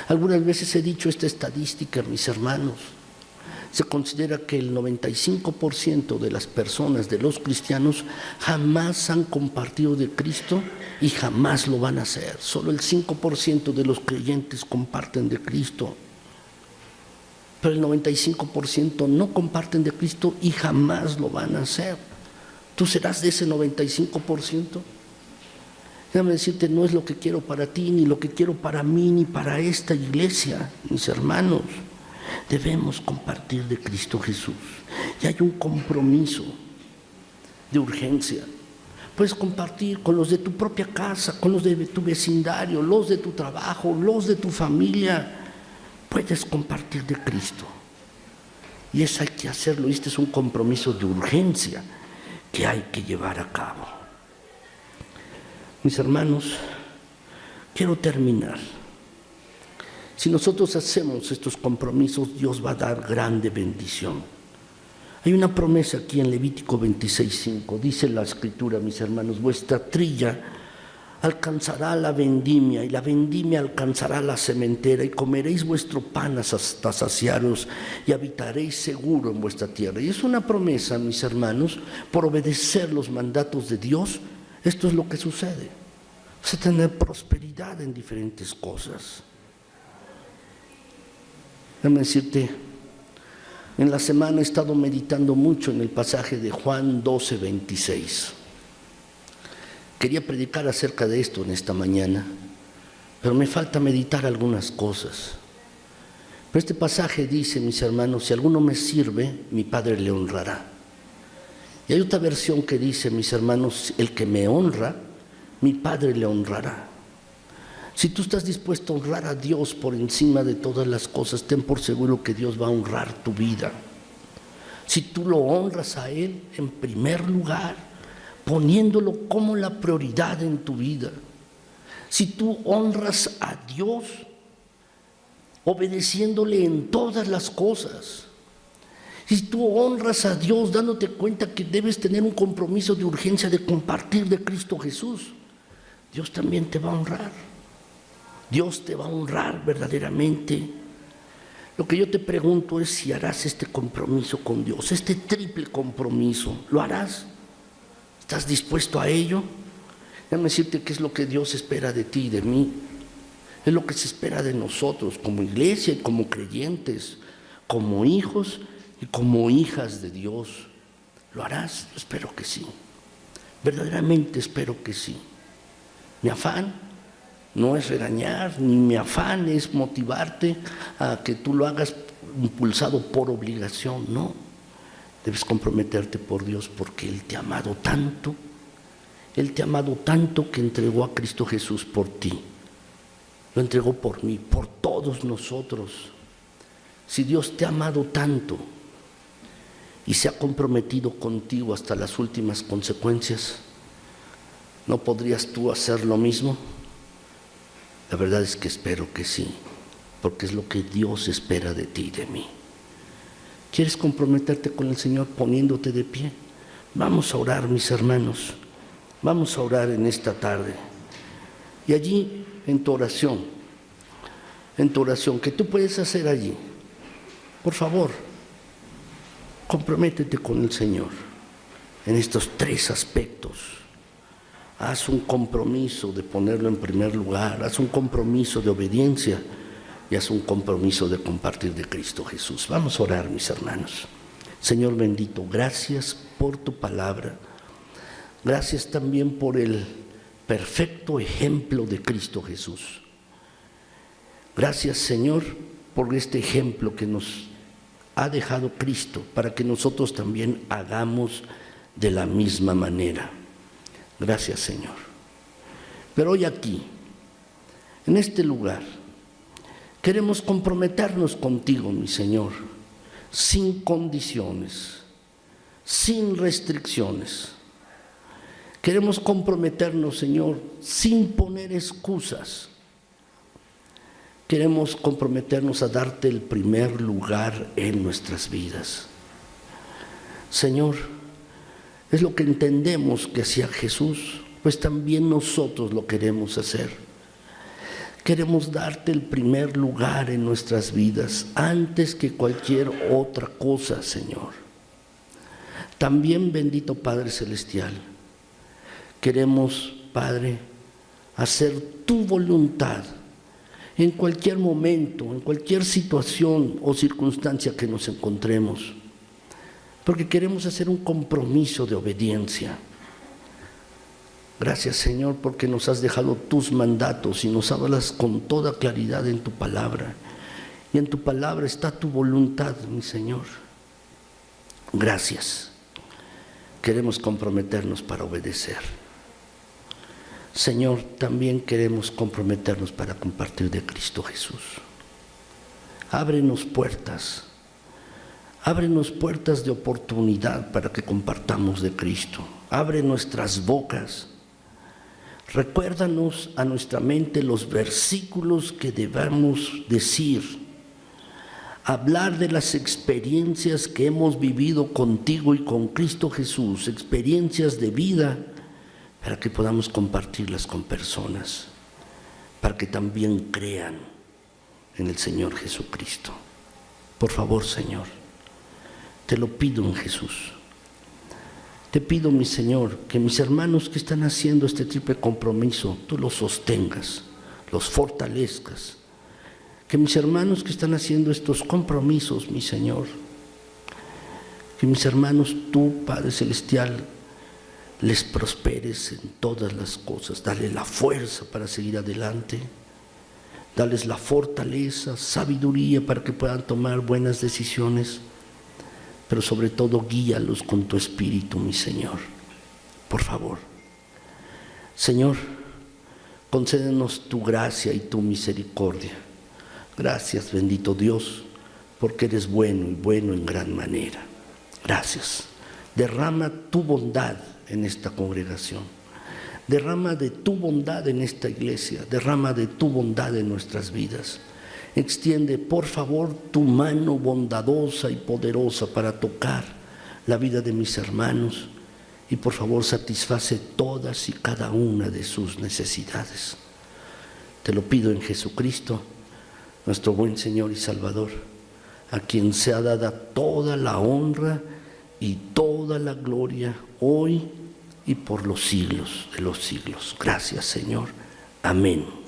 Algunas veces he dicho esta estadística, mis hermanos. Se considera que el 95% de las personas, de los cristianos, jamás han compartido de Cristo y jamás lo van a hacer. Solo el 5% de los creyentes comparten de Cristo. Pero el 95% no comparten de Cristo y jamás lo van a hacer. ¿Tú serás de ese 95%? Déjame decirte, no es lo que quiero para ti, ni lo que quiero para mí, ni para esta iglesia, mis hermanos. Debemos compartir de Cristo Jesús. Y hay un compromiso de urgencia. Puedes compartir con los de tu propia casa, con los de tu vecindario, los de tu trabajo, los de tu familia. Puedes compartir de Cristo. Y eso hay que hacerlo. Y este es un compromiso de urgencia que hay que llevar a cabo. Mis hermanos, quiero terminar. Si nosotros hacemos estos compromisos, Dios va a dar grande bendición. Hay una promesa aquí en Levítico 26:5. Dice la Escritura, mis hermanos, vuestra trilla alcanzará la vendimia y la vendimia alcanzará la sementera y comeréis vuestro pan hasta saciaros y habitaréis seguro en vuestra tierra. Y es una promesa, mis hermanos, por obedecer los mandatos de Dios. Esto es lo que sucede. Vas a tener prosperidad en diferentes cosas. Déjame decirte, en la semana he estado meditando mucho en el pasaje de Juan 12:26. Quería predicar acerca de esto en esta mañana, pero me falta meditar algunas cosas. Pero este pasaje dice, mis hermanos, si alguno me sirve, mi Padre le honrará. Y hay otra versión que dice, mis hermanos, el que me honra, mi Padre le honrará. Si tú estás dispuesto a honrar a Dios por encima de todas las cosas, ten por seguro que Dios va a honrar tu vida. Si tú lo honras a Él en primer lugar, poniéndolo como la prioridad en tu vida. Si tú honras a Dios, obedeciéndole en todas las cosas. Si tú honras a Dios dándote cuenta que debes tener un compromiso de urgencia de compartir de Cristo Jesús, Dios también te va a honrar. Dios te va a honrar verdaderamente. Lo que yo te pregunto es si harás este compromiso con Dios, este triple compromiso. ¿Lo harás? ¿Estás dispuesto a ello? Déjame decirte qué es lo que Dios espera de ti y de mí. Es lo que se espera de nosotros como iglesia y como creyentes, como hijos y como hijas de Dios. ¿Lo harás? Espero que sí. Verdaderamente espero que sí. Mi afán no es regañar, ni mi afán es motivarte a que tú lo hagas impulsado por obligación, no. Debes comprometerte por Dios porque Él te ha amado tanto. Él te ha amado tanto que entregó a Cristo Jesús por ti. Lo entregó por mí, por todos nosotros. Si Dios te ha amado tanto y se ha comprometido contigo hasta las últimas consecuencias, ¿no podrías tú hacer lo mismo? La verdad es que espero que sí, porque es lo que Dios espera de ti y de mí. ¿Quieres comprometerte con el Señor poniéndote de pie? Vamos a orar, mis hermanos. Vamos a orar en esta tarde. Y allí, en tu oración, que tú puedes hacer allí, por favor, comprométete con el Señor en estos tres aspectos. Haz un compromiso de ponerlo en primer lugar, haz un compromiso de obediencia y haz un compromiso de compartir de Cristo Jesús. Vamos a orar, mis hermanos. Señor bendito, gracias por tu palabra. Gracias también por el perfecto ejemplo de Cristo Jesús. Gracias, Señor, por este ejemplo que nos ha dejado Cristo para que nosotros también hagamos de la misma manera. Gracias, Señor. Pero hoy aquí, en este lugar, queremos comprometernos contigo, mi Señor, sin condiciones, sin restricciones. Queremos comprometernos, Señor, sin poner excusas. Queremos comprometernos a darte el primer lugar en nuestras vidas. Señor, es lo que entendemos que hacía Jesús, pues también nosotros lo queremos hacer. Queremos darte el primer lugar en nuestras vidas, antes que cualquier otra cosa, Señor. También, bendito Padre Celestial, queremos, Padre, hacer tu voluntad en cualquier momento, en cualquier situación o circunstancia que nos encontremos, porque queremos hacer un compromiso de obediencia. Gracias, Señor, porque nos has dejado tus mandatos y nos hablas con toda claridad en tu palabra. Y en tu palabra está tu voluntad, mi Señor. Gracias. Queremos comprometernos para obedecer. Señor, también queremos comprometernos para compartir de Cristo Jesús. Ábrenos puertas de oportunidad para que compartamos de Cristo. Abre nuestras bocas. Recuérdanos a nuestra mente los versículos que debamos decir. Hablar de las experiencias que hemos vivido contigo y con Cristo Jesús, experiencias de vida, para que podamos compartirlas con personas, para que también crean en el Señor Jesucristo. Por favor, Señor, te lo pido en Jesús. Te pido, mi Señor, que mis hermanos que están haciendo este triple compromiso, tú los sostengas, los fortalezcas. Que mis hermanos que están haciendo estos compromisos, mi Señor, que mis hermanos, tú, Padre Celestial, les prosperes en todas las cosas. Dale la fuerza para seguir adelante. Dales la fortaleza, sabiduría para que puedan tomar buenas decisiones. Pero sobre todo guíalos con tu Espíritu, mi Señor. Por favor. Señor, concédenos tu gracia y tu misericordia. Gracias, bendito Dios, porque eres bueno y bueno en gran manera. Gracias. Derrama tu bondad en esta congregación. Derrama de tu bondad en esta iglesia. Derrama de tu bondad en nuestras vidas. Extiende, por favor, tu mano bondadosa y poderosa para tocar la vida de mis hermanos y, por favor, satisface todas y cada una de sus necesidades. Te lo pido en Jesucristo, nuestro buen Señor y Salvador, a quien sea dada toda la honra y toda la gloria hoy y por los siglos de los siglos. Gracias, Señor. Amén.